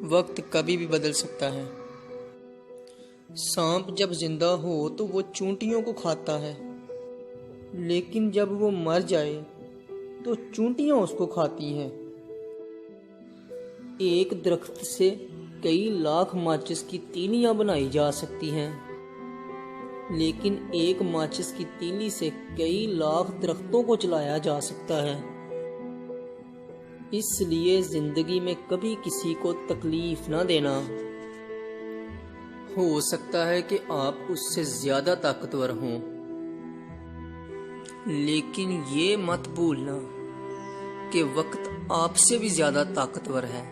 वक्त कभी भी बदल सकता है। सांप जब जिंदा हो तो वो चूंटियों को खाता है, लेकिन जब वो मर जाए तो चूंटियां उसको खाती हैं। एक दरख्त से कई लाख माचिस की तीलियां बनाई जा सकती हैं, लेकिन एक माचिस की तीली से कई लाख दरख्तों को जलाया जा सकता है। इसलिए जिंदगी में कभी किसी को तकलीफ ना देना। हो सकता है कि आप उससे ज्यादा ताकतवर हों, लेकिन ये मत भूलना कि वक्त आपसे भी ज्यादा ताकतवर है।